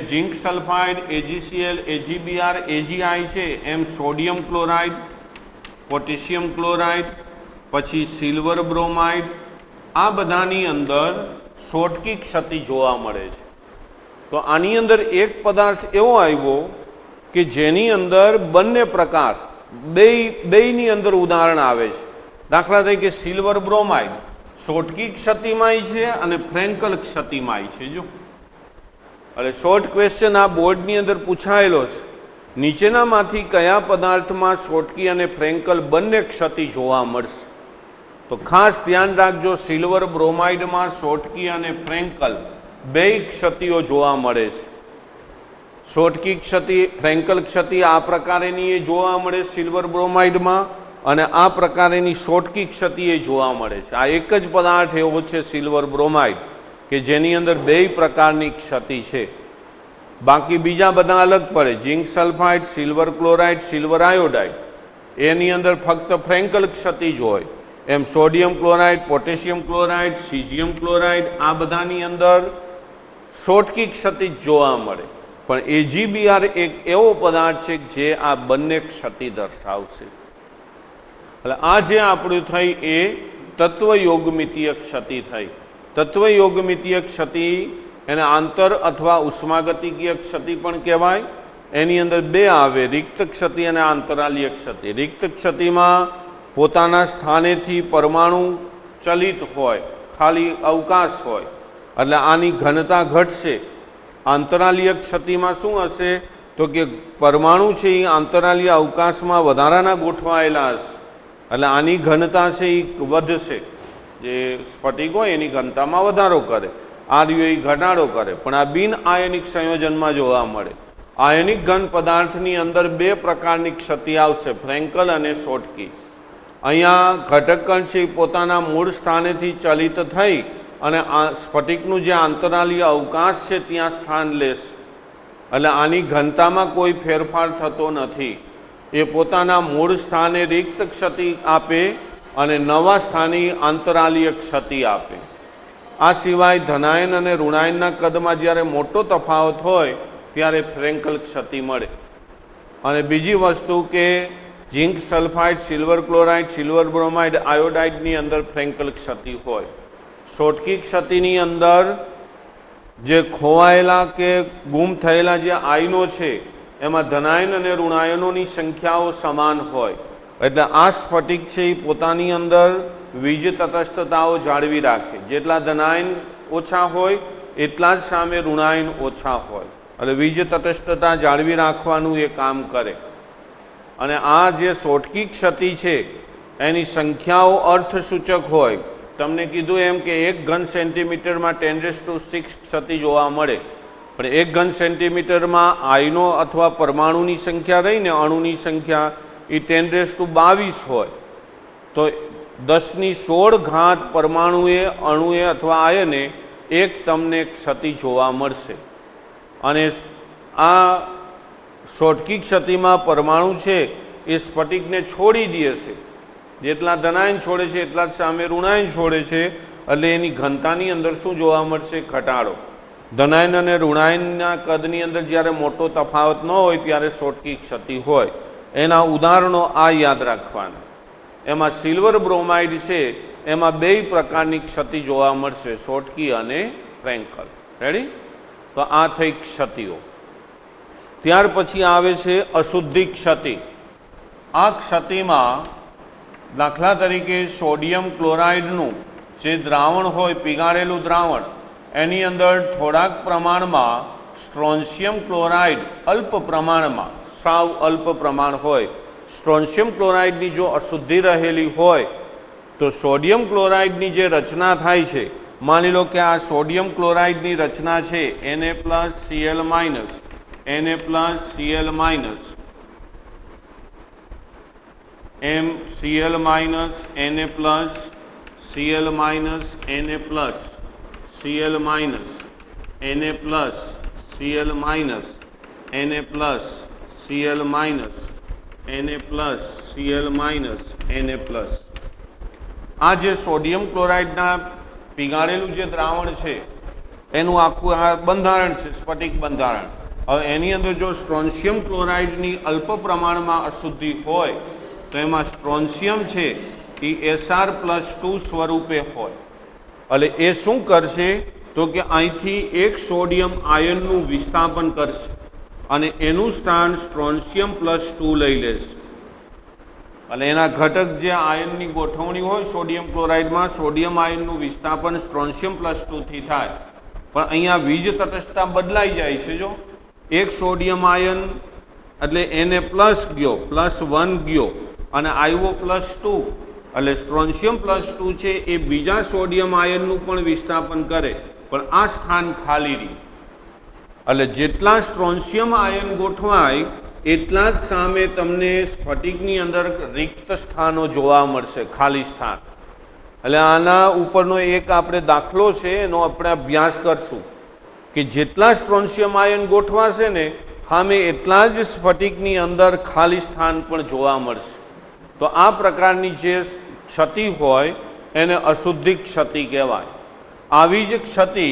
zinc sulphide, AgCl, AgBr, AgI છે એમ સોડિયમ ક્લોરાઇડ, પોટેશિયમ ક્લોરાઇડ, પછી સિલ્વર બ્રોમાઇડ આ બધાની અંદર શોટકી ક્ષતિ જોવા મળે છે. તો આની અંદર એક પદાર્થ એવો આવ્યો કે જેની અંદર બંને પ્રકાર બેયની અંદર ઉદાહરણ આવે છે. દાખલા તરીકે સિલ્વર બ્રોમાઇડ શોટકી ક્ષતિમાય છે અને ફ્રેન્કલ ક્ષતિમાય છે. જો એટલે શોર્ટ ક્વેશ્ચન આ બોર્ડની અંદર પૂછાયેલો છે. નીચેનામાંથી કયા પદાર્થમાં શોટકી અને ફ્રેન્કલ બંને ક્ષતિ જોવા મળશે? તો ખાસ ધ્યાન રાખજો, સિલ્વર બ્રોમાઇડમાં શોટકી અને ફ્રેન્કલ બેય ક્ષતિઓ જોવા મળે છે. શોટકી ક્ષતિ, ફ્રેન્કલ ક્ષતિ આ પ્રકારેની એ જોવા મળે સિલ્વર બ્રોમાઇડમાં અને આ પ્રકારેની શોટકી ક્ષતિ એ જોવા મળે છે. આ એક જ પદાર્થ એવો છે સિલ્વર બ્રોમાઇડ કે જેની અંદર બેય પ્રકારની ક્ષતિ છે. બાકી બીજા બધા અલગ પડે. Zinc sulphide, silver chloride, silver iodide એની અંદર ફક્ત ફ્રેન્કલ ક્ષતિ જ હોય. એમ sodium chloride, potassium chloride, caesium chloride આ બધાની અંદર શોટકી ક્ષતિ જ જોવા મળે. પણ AgBr એક એવો પદાર્થ છે જે આ બંને ક્ષતિ દર્શાવશે. એટલે આ જે આપણું થઈ એ તત્વયોગમિતીય ક્ષતિ થઈ. તત્વયોગમિતીય ક્ષતિ એને આંતર અથવા ઉષ્માગતિકીય ક્ષતિ પણ કહેવાય. એની અંદર બે આવે, રિક્ત ક્ષતિ અને આંતરાલીય ક્ષતિ. રિક્ત ક્ષતિમાં પોતાના સ્થાનેથી પરમાણુ ચલિત હોય, ખાલી અવકાશ હોય એટલે આની ઘનતા ઘટશે। આંતરાલીય ક્ષતિમાં શું હશે તો કે પરમાણુ છે એ આંતરાલીય અવકાશમાં વધારાના ગોઠવાયેલા હશે, એટલે આની ઘનતા છે એ વધશે। જે સ્ફટિક હોય એની ઘનતામાં વધારો કરે, આ રહ્યો એ ઘટાડો કરે, પણ આ બિન આયનિક સંયોજનમાં જોવા મળે। આયનિક ઘન પદાર્થની અંદર બે પ્રકારની ક્ષતિ આવશે, ફ્રેન્કલ અને શોટકી। અહીંયા ઘટક કણ છે એ પોતાના મૂળ સ્થાનેથી ચલિત થઈ અને આ સ્ફટિકનું જે આંતરાલીય અવકાશ છે ત્યાં સ્થાન લેશે, એટલે આની ઘનતામાં કોઈ ફેરફાર થતો નથી। એ પોતાના મૂળ સ્થાને રિક્ત ક્ષતિ આપે અને નવા સ્થાને આંતરાલીય ક્ષતિ આપે। આ સિવાય ધનાયન અને ઋણાયનના કદમાં જ્યારે મોટો તફાવત હોય ત્યારે ફ્રેન્કલ ક્ષતિ મળે। અને બીજી વસ્તુ કે zinc sulphide, silver chloride, silver bromide, આયોડાઇડની અંદર ફ્રેન્કલ ક્ષતિ હોય। શોટકી ક્ષતિની અંદર જે ખોવાયેલા કે ગુમ થયેલા જે આયનો છે એમાં ધનાયન અને ઋણાયનોની સંખ્યાઓ સમાન હોય, એટલે આ સ્ફટિક છે એ પોતાની અંદર વીજ તટસ્થતાઓ જાળવી રાખે। જેટલા ધનાયન ઓછા હોય એટલા જ સામે ઋણાયન ઓછા હોય, એટલે વીજ તટસ્થતા જાળવી રાખવાનું એ કામ કરે। અને આ જે શોટકી ક્ષતિ છે એની સંખ્યાઓ અર્થસૂચક હોય। તમને કીધું એમ કે 1 ઘન સેન્ટીમીટરમાં 10⁶ ક્ષતિ જોવા મળે, પણ 1 ઘન સેન્ટીમીટરમાં આયનો અથવા પરમાણુની સંખ્યા રહીને અણુની સંખ્યા એ 10⁻22 હોય, તો 10⁻16 પરમાણુએ, અણુએ અથવા આયને એક તમને ક્ષતિ જોવા મળશે। અને આ શોટકી ક્ષતિમાં પરમાણુ છે એ સ્ફટિકને છોડી દે છે, જેટલા ધનાયન છોડે છે એટલા જ સામે ઋણાયન છોડે છે, એટલે એની ઘનતાની અંદર શું જોવા મળશે? ઘટાડો। ધનાયન અને ઋણાયનના કદની અંદર જ્યારે મોટો તફાવત ન હોય ત્યારે શોટકી ક્ષતિ હોય। એના ઉદાહરણો આ યાદ રાખવાના। એમાં સિલ્વર બ્રોમાઇડ છે એમાં બે પ્રકારની ક્ષતિ જોવા મળશે, શોટકી અને ફ્રેન્કલ। રેડી? તો આ થઈ ક્ષતિઓ। ત્યાર પછી આવે છે અશુદ્ધિ ક્ષતિ। આ ક્ષતિમાં દાખલા તરીકે સોડિયમ ક્લોરાઇડનું જે દ્રાવણ હોય, પીગાળેલું દ્રાવણ, એની અંદર થોડાક પ્રમાણમાં સ્ટ્રોન્શિયમ ક્લોરાઇડ અલ્પ પ્રમાણમાં, સાવ અલ્પ પ્રમાણ હોય, સ્ટ્રોન્શિયમ ક્લોરાઇડની જો અશુદ્ધિ રહેલી હોય તો સોડિયમ ક્લોરાઇડની જે રચના થાય છે, માની લો કે આ સોડિયમ ક્લોરાઇડની રચના છે Na+Cl-, Na+Cl-, MCl-, Na+Cl-, Na+Cl-, Na+Cl-, Na+Cl-, Na+, આ જે સોડિયમ ક્લોરાઇડના પીગાળેલું જે દ્રાવણ છે એનું આખું આ બંધારણ છે, સ્ફટિક બંધારણ। હવે એની અંદર જો સ્ટ્રોન્શિયમ ક્લોરાઇડની અલ્પ પ્રમાણમાં અશુદ્ધિ હોય તો એમાં સ્ટ્રોન્શિયમ છે એ Sr+2 સ્વરૂપે હોય, એટલે એ શું કરશે તો કે અહીંથી એક સોડિયમ આયનનું વિસ્થાપન કરશે અને એનું સ્થાન સ્ટ્રોન્શિયમ+2 લઈ લેશે। એટલે એના ઘટક જે આયનની ગોઠવણી હોય સોડિયમ ક્લોરાઇડમાં, સોડિયમ આયનનું વિસ્થાપન સ્ટ્રોન્શિયમ+2 થી થાય, પણ અહીંયા વીજ તટસ્થતા બદલાઈ જાય છે। જો એક સોડિયમ આયન એટલે Na+ ગયો, +1 ગયો અને આવ્યો +2, એટલે સ્ટ્રોન્શિયમ+2 છે એ બીજા સોડિયમ આયનનું પણ વિસ્થાપન કરે, પણ આ સ્થાન ખાલી રહી। એટલે જેટલા સ્ટ્રોન્શિયમ આયન ગોઠવાય એટલા જ સામે તમને સ્ફટિકની અંદર રિક્ત સ્થાનો જોવા મળશે, ખાલી સ્થાન। એટલે આના ઉપરનો એક આપણે દાખલો છે એનો આપણે અભ્યાસ કરશું કે જેટલા સ્ટ્રોન્શિયમ આયન ગોઠવાશે ને સામે એટલા જ સ્ફટિકની અંદર ખાલી સ્થાન પણ જોવા મળશે। તો આ પ્રકારની જે ક્ષતિ હોય એને અશુદ્ધિ ક્ષતિ કહેવાય। આવી જ ક્ષતિ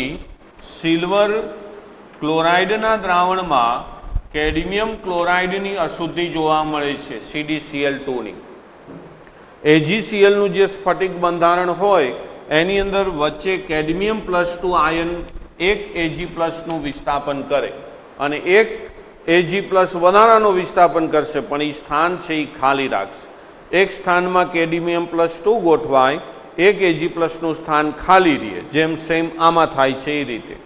સિલ્વર ક્લોરાઇડના દ્રાવણમાં કેડમિયમ ક્લોરાઇડની અશુદ્ધિ જોવા મળે છે, CdCl2ની। AgClનું જે સ્ફટિક બંધારણ હોય એની અંદર વચ્ચે કેડમિયમ+2 આયન એક Ag+નું વિસ્થાપન કરે અને એક Ag+ વધારાનો વિસ્થાપન કરશે, પણ એ સ્થાન છે એ ખાલી રાખશે। એક સ્થાનમાં કેડમિયમ+2 ગોઠવાય એક Ag+નું સ્થાન ખાલી રહે, જેમ સેમ આમાં થાય છે એ રીતે.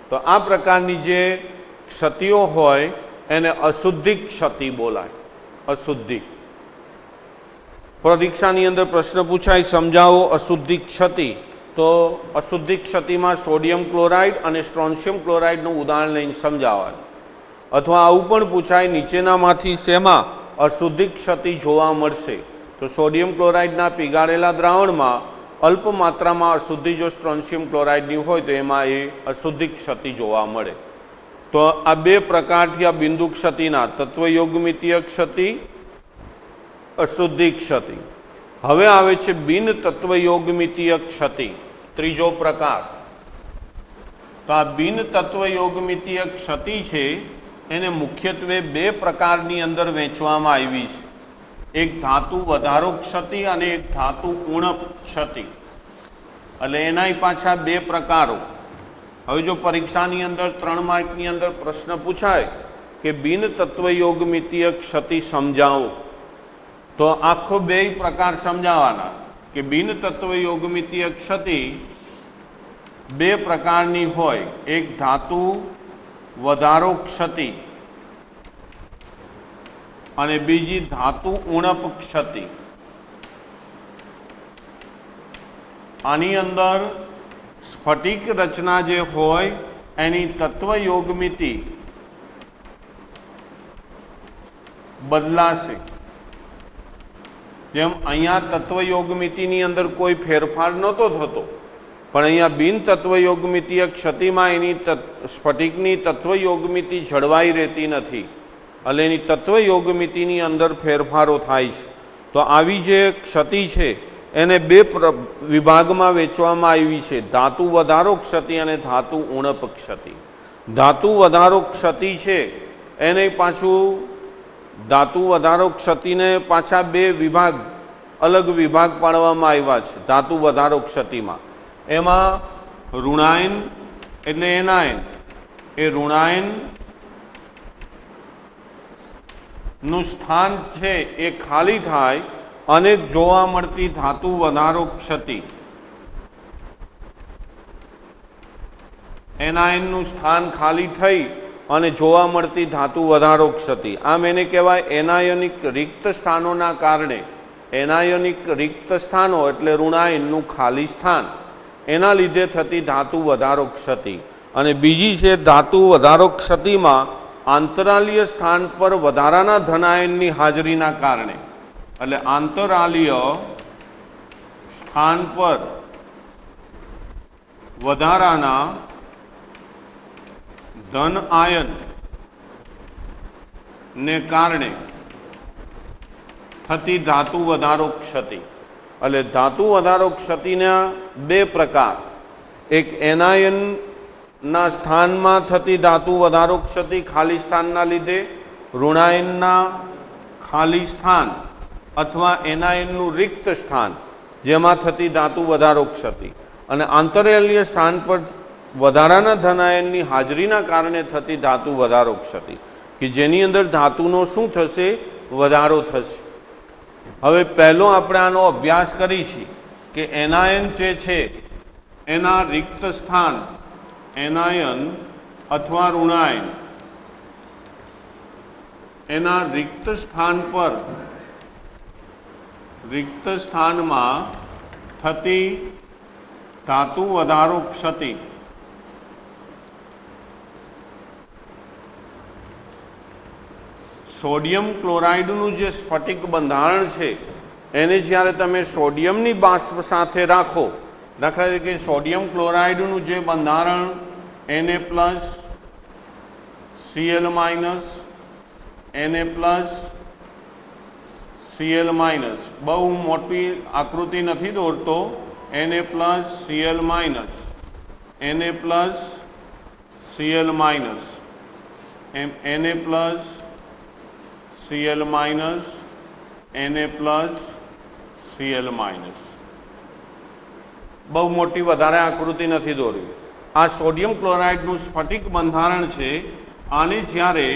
તો આ પ્રકારની જે ક્ષતિઓ હોય એને અશુદ્ધિ ક્ષતિ બોલાય. અશુદ્ધિ. પરીક્ષાની અંદર પ્રશ્ન પૂછાય, સમજાવો અશુદ્ધિ ક્ષતિ. તો અશુદ્ધિ ક્ષતિમાં સોડિયમ ક્લોરાઇડ અને સ્ટ્રોન્શિયમ ક્લોરાઇડનું ઉદાહરણ લઈને સમજાવવાનું. અથવા આવું પણ પૂછાય, નીચેનામાંથી શેમાં અશુદ્ધિ ક્ષતિ જોવા મળશે? તો સોડિયમ ક્લોરાઇડના પીગાળેલા દ્રાવણમાં અલ્પ માત્રામાં અશુદ્ધિ જો સ્ટ્રોન્શિયમ ક્લોરાઇડની હોય તો એમાં એ અશુદ્ધિ ક્ષતિ જોવા મળે. તો આ બે પ્રકાર થયા બિંદુ ક્ષતિના, તત્વયોગમિતીય ક્ષતિ, અશુદ્ધિ ક્ષતિ. હવે આવે છે બિન તત્વયોગમિતીય ક્ષતિ, ત્રીજો પ્રકાર. તો આ બિન તત્વયોગમિતીય ક્ષતિ છે એને મુખ્યત્વે બે પ્રકારની અંદર વહેંચવામાં આવી છે. એક ધાતુ વધારો ક્ષતિ અને એક ધાતુ ઉણપ ક્ષતિ. એટલે એના પાછા બે પ્રકારો. હવે જો પરીક્ષાની અંદર 3 માર્કની અંદર પ્રશ્ન પૂછાય કે બિન તત્વયોગમિતીય ક્ષતિ સમજાવો, તો આખો બે પ્રકાર સમજાવવાના. કે બિન તત્વયોગમિતીય ક્ષતિ બે પ્રકારની હોય, એક ધાતુ વધારો ક્ષતિ અને બીજી ધાતુ ઉણપ ક્ષતિ. આની અંદર સ્ફટિક રચના જે હોય એની તત્વયોગમિતિ બદલાશે. જેમ અહીંયા તત્વયોગમિતિની અંદર કોઈ ફેરફાર નહોતો થતો, પણ અહીંયા બિન તત્વયોગમિતીય ક્ષતિમાં એની સ્ફટિકની તત્વયોગમિતિ જળવાઈ રહેતી નથી, એટલે એની તત્વયોગમિતિની અંદર ફેરફારો થાય છે. તો આવી જે ક્ષતિ છે એને બે વિભાગમાં વહેંચવામાં આવી છે, ધાતુ વધારો ક્ષતિ અને ધાતુ ઉણપ ક્ષતિ. ધાતુ વધારો ક્ષતિ છે એને પાછું ધાતુ વધારો ક્ષતિને પાછા બે વિભાગ, અલગ વિભાગ પાડવામાં આવ્યા છે. ધાતુ વધારો ક્ષતિમાં એમાં ઋણાયન એટલે એનાયન, એ ઋણાયન નું સ્થાન છે એ ખાલી થાય અને જોવા મળતી ધાતુ વધારો ક્ષતિ. એનાયનનું સ્થાન ખાલી થઈ અને જોવા મળતી ધાતુ વધારો ક્ષતિ. આમ એને કહેવાય એનાયોનિક રિક્ત સ્થાનોના કારણે. એનાયોનિક રિક્ત સ્થાનો એટલે ઋણાયનનું ખાલી સ્થાન, એના લીધે થતી ધાતુ વધારો ક્ષતિ. અને બીજી છે ધાતુ વધારો ક્ષતિમાં આંતરાલીય સ્થાન પર વધારાના ધનાયનની હાજરીના કારણે. એટલે આંતરાલીય સ્થાન પર વધારાના ધન આયન ને કારણે થતી ધાતુ વધારો ક્ષતિ. એટલે ધાતુ વધારો ક્ષતિના બે પ્રકાર, એક એનાયનના સ્થાનમાં થતી ધાતુ વધારો ક્ષતિ ખાલી સ્થાનના લીધે, ઋણાયનના ખાલી સ્થાન અથવા એનાયનનું રિક્ત સ્થાન જેમાં થતી ધાતુ વધારો ક્ષતિ, અને આંતરાલીય સ્થાન પર વધારાના ધનાયનની હાજરીના કારણે થતી ધાતુ વધારો ક્ષતિ, કે જેની અંદર ધાતુનો શું થશે? વધારો થશે. હવે પહેલો આપણે આનો અભ્યાસ કરીશું કે એનાયન જે છે એના રિક્ત સ્થાન, એનાયન અથવા ઋણાયન એના રિક્ત સ્થાન પર, રિક્ત સ્થાનમાં થતી ધાતુ વધારો ક્ષતિ. સોડિયમ ક્લોરાઇડનું જે સ્ફટિક બંધારણ છે એને જ્યારે તમે સોડિયમની બાષ્પ સાથે રાખો, દાખલા તરીકે સોડિયમ ક્લોરાઇડનું જે બંધારણ Na+, Cl-, Na+, Cl-, બહુ મોટી આકૃતિ નથી દોરતો, Na+, Cl-, Na+, Cl-, એમ Na+, Cl-, Na+, Cl-. બહુ મોટી વધારે આકૃતિ નથી દોરવી. આ સોડિયમ ક્લોરાઇડનું સ્ફટિક બંધારણ છે. આને જ્યારે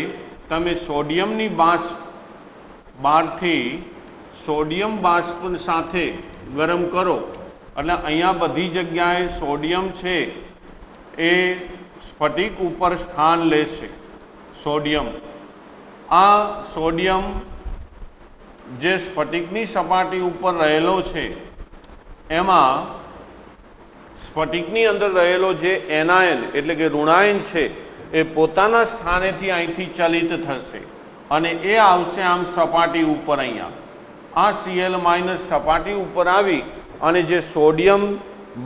તમે સોડિયમની બાષ્પ બહારથી સોડિયમ બાષ્પ સાથે ગરમ કરો એટલે અહીંયા બધી જગ્યાએ સોડિયમ છે એ સ્ફટિક ઉપર સ્થાન લેશે. સોડિયમ, આ સોડિયમ જે સ્ફટિકની સપાટી ઉપર રહેલો છે એમાં સ્ફટિકની અંદર રહેલો જે એનાયન એટલે કે ઋણાયન છે એ પોતાના સ્થાનેથી અહીંથી ચલિત થશે અને એ આવશે આમ સપાટી ઉપર. અહીંયા આ Cl માઇનસ સપાટી ઉપર આવી અને જે સોડિયમ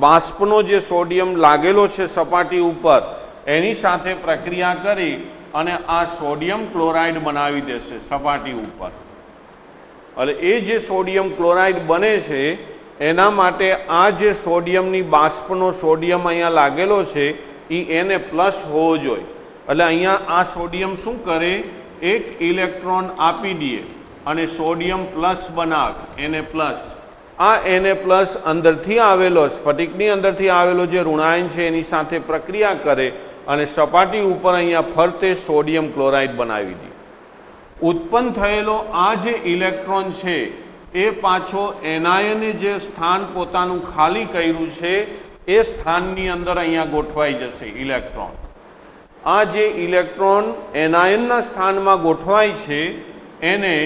બાષ્પનો જે સોડિયમ લાગેલો છે સપાટી ઉપર એની સાથે પ્રક્રિયા કરી અને આ સોડિયમ ક્લોરાઇડ બનાવી દેશે સપાટી ઉપર. એટલે એ જે સોડિયમ ક્લોરાઇડ બને છે એના માટે આ જે સોડિયમની બાષ્પનો સોડિયમ અહીંયા લાગેલો છે એ Na+ હોવો જોઈએ. એટલે અહીંયા આ સોડિયમ શું કરે, એક ઇલેક્ટ્રોન આપી દે અને સોડિયમ પ્લસ બનાવે Na+. આ Na+ અંદરથી આવેલો સ્ફટિકની અંદરથી આવેલો જે ઋણાયન છે એની સાથે પ્રક્રિયા કરે અને સપાટી ઉપર અહીંયા ફરતે સોડિયમ ક્લોરાઇડ બનાવી દે. ઉત્પન્ન થયેલો આ જે ઇલેક્ટ્રોન છે એ પાછો એનાયને જે સ્થાન પોતાનું ખાલી કર્યું છે એ સ્થાનની અંદર અહીંયા ગોઠવાઈ જશે ઇલેક્ટ્રોન. આ જે ઇલેક્ટ્રોન એનાયનના સ્થાનમાં ગોઠવાય છે એને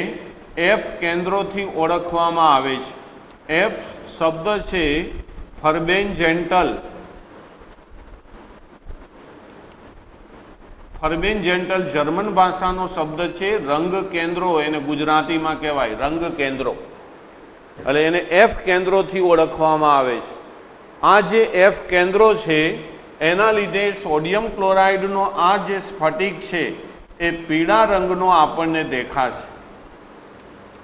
F કેન્દ્રોથી ઓળખવામાં આવે છે. F શબ્દ છે ફર્બેન્જેન્ટલ. ફર્બેન્જેન્ટલ જર્મન ભાષાનો શબ્દ છે. રંગ કેન્દ્રો એને ગુજરાતીમાં કહેવાય રંગ કેન્દ્રો. એટલે એને F કેન્દ્રોથી ઓળખવામાં આવે છે. આ જે F કેન્દ્રો છે એના લીધે સોડિયમ ક્લોરાઇડનો આ જે સ્ફટિક છે એ પીળા રંગનો આપણને દેખાશે,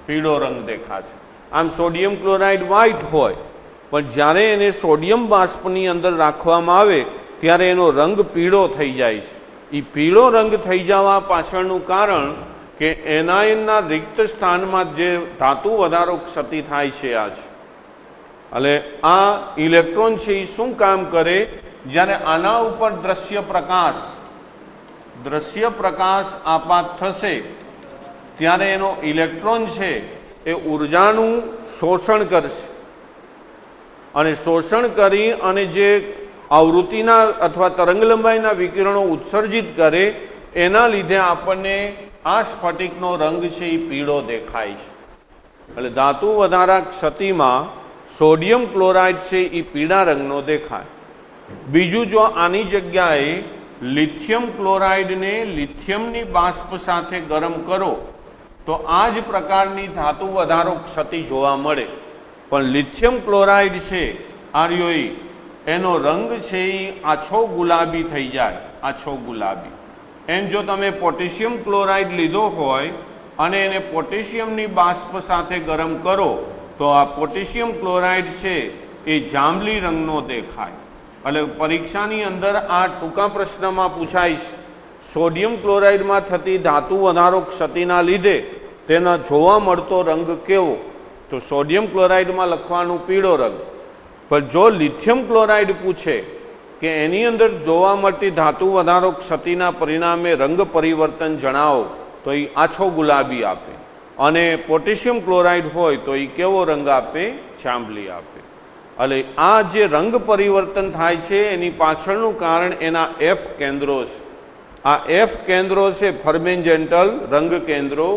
પીળો રંગ દેખાશે. આમ સોડિયમ ક્લોરાઇડ વ્હાઇટ હોય પણ જ્યારે એને સોડિયમ બાષ્પની અંદર રાખવામાં આવે ત્યારે એનો રંગ પીળો થઈ જાય છે. એ પીળો રંગ થઈ જવા પાછળનું કારણ કે એનાયનના રિક્ત સ્થાનમાં જે ધાતુ વધારો ક્ષતિ થાય છે આ છે. એટલે આ ઇલેક્ટ્રોન છે એ શું કામ કરે, જ્યારે આના ઉપર દ્રશ્ય પ્રકાશ આપાત થશે ત્યારે એનો ઇલેક્ટ્રોન છે એ ઉર્જાનું શોષણ કરશે અને શોષણ કરી અને જે આવૃત્તિના અથવા તરંગલંબાઈના વિકિરણો ઉત્સર્જિત કરે એના લીધે આપણને આ સ્ફટિકનો રંગ છે એ પીળો દેખાય છે. એટલે ધાતુ વધારા ક્ષતિમાં સોડિયમ ક્લોરાઇડ છે એ પીળા રંગનો દેખાય. બીજું, જો આની જગ્યાએ લિથિયમ ક્લોરાઇડને લિથિયમની બાષ્પ સાથે ગરમ કરો તો આ જ પ્રકારની ધાતુ વધારો ક્ષતિ જોવા મળે. પણ લિથિયમ ક્લોરાઇડ છે આર્યોઈ એનો રંગ છે એ આછો ગુલાબી થઈ જાય, આછો ગુલાબી. એમ જો તમે પોટેશિયમ ક્લોરાઇડ લીધો હોય અને એને પોટેશિયમની બાષ્પ સાથે ગરમ કરો તો આ પોટેશિયમ ક્લોરાઇડ છે એ જાંબલી રંગનો દેખાય. એટલે પરીક્ષાની અંદર આ ટૂંકા પ્રશ્નમાં પૂછાય છે સોડિયમ ક્લોરાઇડમાં થતી ધાતુ વધારો ક્ષતિના લીધે તેના જોવા મળતો રંગ કેવો, તો સોડિયમ ક્લોરાઇડમાં લખવાનું પીળો રંગ. પણ જો લિથિયમ ક્લોરાઇડ પૂછે કે એની અંદર જોવા મળતી ધાતુ વધારો ક્ષતિના પરિણામે રંગ પરિવર્તન જણાવો તો એ આછો ગુલાબી આપે અને પોટેશિયમ ક્લોરાઇડ હોય તો એ કેવો રંગ આપે, જાંબલી આપે. એટલે આ જે રંગ પરિવર્તન થાય છે એની પાછળનું કારણ એના F કેન્દ્રો છે. આ F કેન્દ્રો છે ફર્બેન્જેન્ટલ રંગ કેન્દ્રો,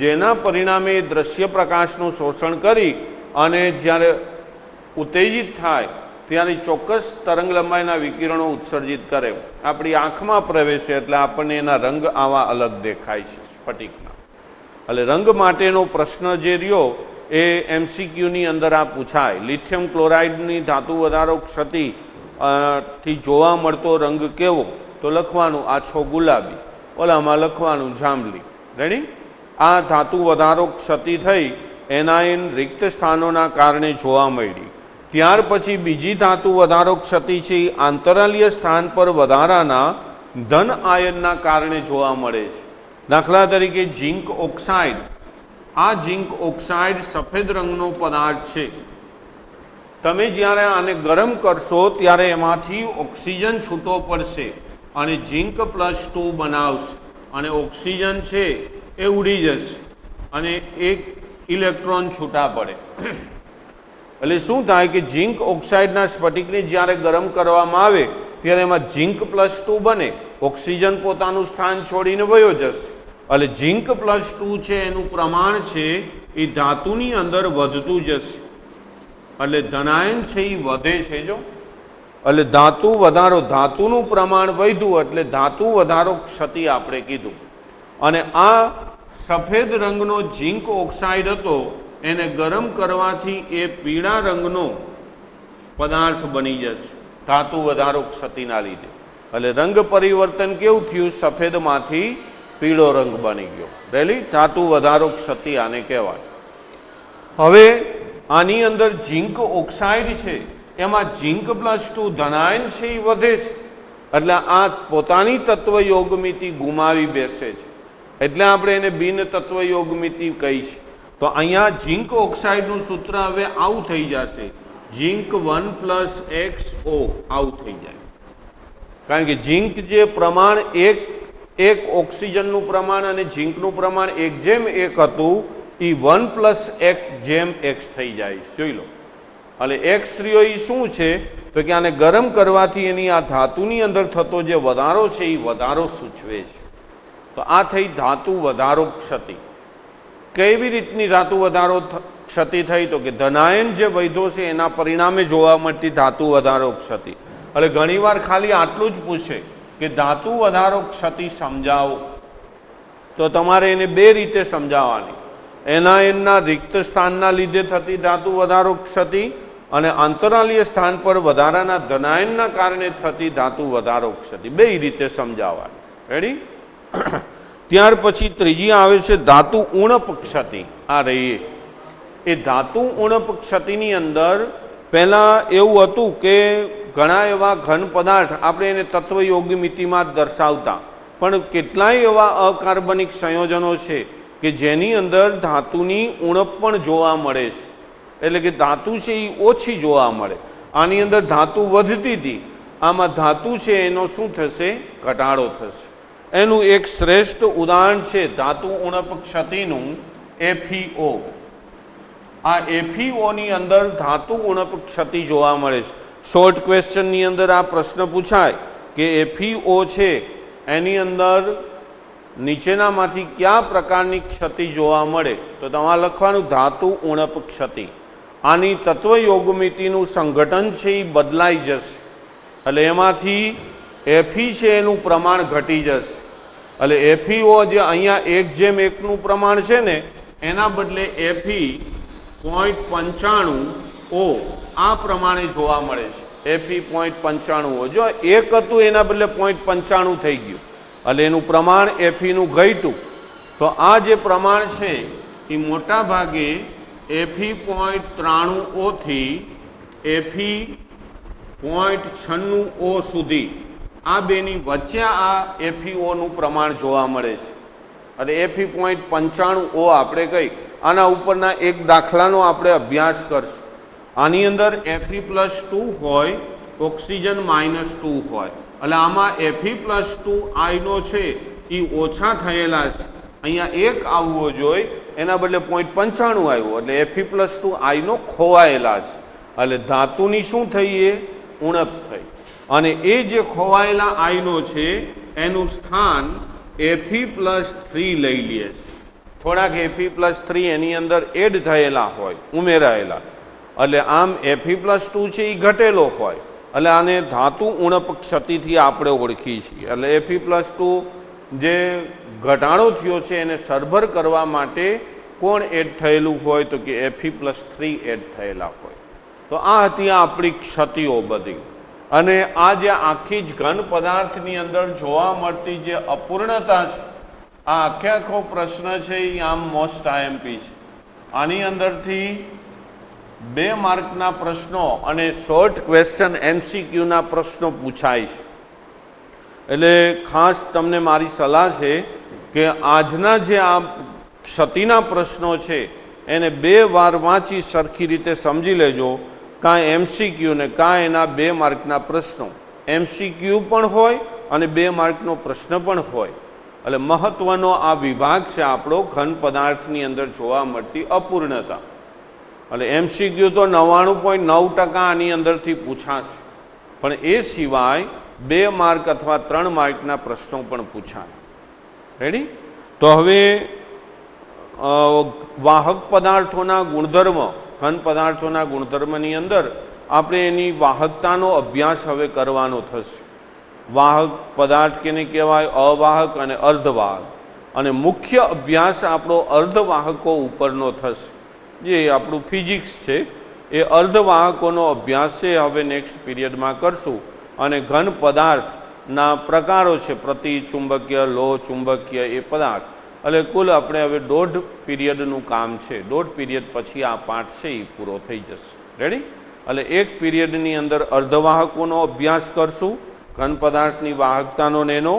જેના પરિણામે દ્રશ્ય પ્રકાશનું શોષણ કરી અને જ્યારે ઉત્તેજિત થાય ત્યારે ચોક્કસ તરંગ લંબાઈના વિકિરણો ઉત્સર્જિત કરે. આપણી આંખમાં પ્રવેશે એટલે આપણને એના રંગ આવા અલગ દેખાય છે સ્ફટિકના. એટલે રંગ માટેનો પ્રશ્ન જે રહ્યો એ MCQની અંદર આ પૂછાય. લિથિયમ ક્લોરાઇડની ધાતુ વધારો ક્ષતિ થી જોવા મળતો રંગ કેવો, તો લખવાનું આછો ગુલાબી, ઓલામાં લખવાનું જાંબલી. રેડી? આ ધાતુ વધારો ક્ષતિ થઈ એનાયન રિક્ત સ્થાનોના કારણે જોવા મળી. ત્યાર પછી બીજી ધાતુ વધારો ક્ષતિ છે એ આંતરાલીય સ્થાન પર વધારાના ધન આયનના કારણે જોવા મળે છે. દાખલા તરીકે ઝિંક ઓક્સાઇડ. આ ઝિંક ઓક્સાઇડ સફેદ રંગનો પદાર્થ છે. તમે જ્યારે આને ગરમ કરશો ત્યારે એમાંથી ઓક્સિજન છૂટો પડશે અને ઝિંક +2 બનાવશે અને ઓક્સિજન છે એ ઉડી જશે અને એક ઇલેક્ટ્રોન છૂટા પડે. એટલે શું થાય કે ઝીંક ઓક્સાઇડના સ્ફટિકને જ્યારે ગરમ કરવામાં આવે ત્યારે એમાં ઝીંક+2 બને, ઓક્સિજન પોતાનું સ્થાન છોડીને વયો જશે, એટલે ઝીંક+2 છે એનું પ્રમાણ છે એ ધાતુની અંદર વધતું જશે, એટલે ધનાયન છે એ વધે છે. જો એટલે ધાતુ વધારો, ધાતુનું પ્રમાણ વધ્યું એટલે ધાતુ વધારો ક્ષતિ આપણે કીધું. અને આ સફેદ રંગનો ઝીંક ઓક્સાઇડ હતો એને ગરમ કરવાથી એ પીળા રંગનો પદાર્થ બની જશે ધાતુ વધારો ક્ષતિના લીધે. એટલે રંગ પરિવર્તન કેવું થયું? સફેદમાંથી પીળો રંગ બની ગયો. રેલી ધાતુ વધારો ક્ષતિ આને કહેવાય. હવે આની અંદર ઝીંક ઓક્સાઇડ છે એમાં ઝીંક+2 ધનાયન છે એ વધે છે, એટલે આ પોતાની તત્વયોગમિતિ ગુમાવી બેસે છે, એટલે આપણે એને બિન તત્વયોગમિતિ કહી છે. તો અહીંયા ઝીંક ઓક્સાઇડનું સૂત્ર હવે આવું થઈ જશે, ઝીંક1+xO આવું થઈ જાય. કારણ કે ઝીંક જે પ્રમાણ એક ઓક્સિજનનું પ્રમાણ અને ઝીંકનું પ્રમાણ 1:1 હતું એ 1+1:x થઈ જાય છે. જોઈ લો. એટલે એક્સ રહ્યો એ શું છે તો કે આને ગરમ કરવાથી એની આ ધાતુની અંદર થતો જે વધારો છે એ વધારો સૂચવે છે. તો આ થઈ ધાતુ વધારો ક્ષતિ. કેવી રીતની ધાતુ વધારો ક્ષતિ થઈ? તો કે ધનાયન જે વધ્યો છે એના પરિણામે જોવા મળતી ધાતુ વધારો ક્ષતિ. એટલે ઘણીવાર ખાલી આટલું જ પૂછે કે ધાતુ વધારો ક્ષતિ સમજાવો, તો તમારે એને બે રીતે સમજાવવાની. એનાયનના રિક્ત સ્થાનના લીધે થતી ધાતુ વધારો ક્ષતિ અને આંતરાલીય સ્થાન પર વધારાના ધનાયનના કારણે થતી ધાતુ વધારો ક્ષતિ, બે રીતે સમજાવવાની. રેડી? ત્યાર પછી ત્રીજી આવે છે ધાતુ ઉણપ ક્ષતિ. આ રહી એ ધાતુ ઉણપ ક્ષતિની અંદર પહેલાં એવું હતું કે ઘણા એવા ઘન પદાર્થ આપણે એને તત્વયોગમિતિમાં જ દર્શાવતા, પણ કેટલાય એવા અકાર્બનિક સંયોજનો છે કે જેની અંદર ધાતુની ઉણપ પણ જોવા મળે છે, એટલે કે ધાતુ છે એ ઓછી જોવા મળે. આની અંદર ધાતુ વધતી હતી, આમાં ધાતુ છે એનો શું થશે? ઘટાડો થશે. એનું એક શ્રેષ્ઠ ઉદાહરણ છે ધાતુ ઉણપ ક્ષતિનું FeO. આ FeOની અંદર ધાતુ ઉણપ ક્ષતિ જોવા મળે છે. શોર્ટ ક્વેશ્ચનની અંદર આ પ્રશ્ન પૂછાય કે FeO છે એની અંદર નીચેનામાંથી કયા પ્રકારની ક્ષતિ જોવા મળે? તો તમારે લખવાનું ધાતુ ઉણપ ક્ષતિ. આની તત્વયોગમિતિનું સંગઠન છે એ બદલાઈ જશે, એટલે એમાંથી Fe છે એનું પ્રમાણ ઘટી જશે. એટલે FeO જે અહીંયા 1:1નું પ્રમાણ છે ને એના બદલે Fe.95O આ પ્રમાણે જોવા મળે છે. Fe.95O જો 1 હતું એના બદલે 0.95 થઈ ગયું, એટલે એનું પ્રમાણ Feનું ઘટ્યું. તો આ જે પ્રમાણ છે એ મોટા ભાગે Fe.93O થી Fe.96O સુધી આ બેની વચ્ચે આ FeOનું પ્રમાણ જોવા મળે છે. એટલે Fe.95O આપણે કહી. આના ઉપરના એક દાખલાનો આપણે અભ્યાસ કરશું. આની અંદર Fe+2 હોય, ઓક્સિજન -2 હોય, એટલે આમાં Fe+2 આયનો છે એ ઓછા થયેલા છે. અહીંયા 1 આવવો જોઈએ એના બદલે 0.95 આવ્યો, એટલે Fe+2 આયનો ખોવાયેલા છે. એટલે ધાતુની શું થઈ? એ ઉણપ થઈ. અને એ જે ખોવાયેલા આયનો છે એનું સ્થાન Fe+3 લઈ લે છે. થોડાક Fe+3 એની અંદર એડ થયેલા હોય, ઉમેરાયેલા, એટલે આમ Fe+2 છે એ ઘટેલો હોય, એટલે આને ધાતુ ઉણપ ક્ષતિથી આપણે ઓળખીએ છીએ. એટલે Fe+2 જે ઘટાડો થયો છે એને સરભર કરવા માટે કોણ એડ થયેલું હોય? તો કે Fe+3 એડ થયેલા હોય. તો આ હતી આપણી ક્ષતિઓ બધી. અને આ જે આખી જ ઘન પદાર્થની અંદર જોવા મળતી જે અપૂર્ણતા છે, આ આખો પ્રશ્ન છે એ આમ મોસ્ટ IMP છે. આની અંદરથી 2 માર્કના પ્રશ્નો અને શોર્ટ ક્વેશ્ચન MCQના પ્રશ્નો પૂછાય છે. એટલે ખાસ તમને મારી સલાહ છે કે આજના જે આ ક્ષતિના પ્રશ્નો છે એને 2 વાર વાંચી સરખી રીતે સમજી લેજો. કાં MCQ ને કાં એના 2 માર્કના પ્રશ્નો. MCQ પણ હોય અને 2 માર્કનો પ્રશ્ન પણ હોય. એટલે મહત્વનો આ વિભાગ છે આપણો ઘન પદાર્થની અંદર જોવા મળતી અપૂર્ણતા. એટલે MCQ તો 99.9% આની અંદરથી પૂછાશે, પણ એ સિવાય 2 માર્ક અથવા 3 માર્કના પ્રશ્નો પણ પૂછાય. રેડી? તો હવે વાહક પદાર્થોના ગુણધર્મ, ઘન પદાર્થોના ગુણધર્મની અંદર આપણે એની વાહકતાનો અભ્યાસ હવે કરવાનો થશે. વાહક પદાર્થ કેને કહેવાય, અવાહક અને અર્ધવાહક, અને મુખ્ય અભ્યાસ આપણો અર્ધવાહકો ઉપરનો થશે, જે આપણું ફિઝિક્સ છે. એ અર્ધવાહકોનો અભ્યાસ છે હવે નેક્સ્ટ પીરિયડમાં કરશું. અને ઘન પદાર્થના પ્રકારો છે, પ્રતિચુંબકીય, લોહ ચુંબકીય, એ પદાર્થ. એટલે કુલ આપણે હવે 1.5 પીરિયડનું કામ છે. 1.5 પીરિયડ પછી આ પાઠ છે એ પૂરો થઈ જશે. રેડી? એટલે 1 પીરિયડની અંદર અર્ધવાહકોનો અભ્યાસ કરશું, ઘન પદાર્થની વાહકતાનો એનો,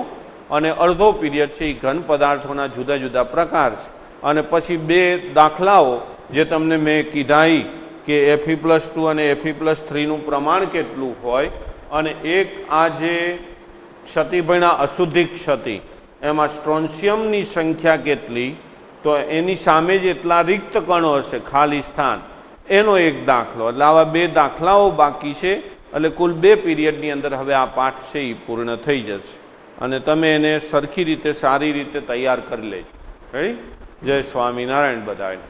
અને અડધો પીરિયડ છે એ ઘન પદાર્થોના જુદા જુદા પ્રકાર છે. અને પછી 2 દાખલાઓ જે તમને મેં કીધા કે Fe+2 અને Fe+3નું પ્રમાણ કેટલું હોય, અને એક આ જે ક્ષતિ ભણ્યા અશુદ્ધિ ક્ષતિ, એમાં સ્ટ્રોન્શિયમની સંખ્યા કેટલી, તો એની સામે જેટલા રિક્ત કણો હશે, ખાલી સ્થાન, એનો એક દાખલો. એટલે આવા 2 દાખલાઓ બાકી છે. એટલે કુલ 2 પીરિયડની અંદર હવે આ પાઠ છે એ પૂર્ણ થઈ જશે, અને તમે એને સરખી રીતે, સારી રીતે તૈયાર કરી લેજો. રાઈટ? જય સ્વામિનારાયણ બધાને.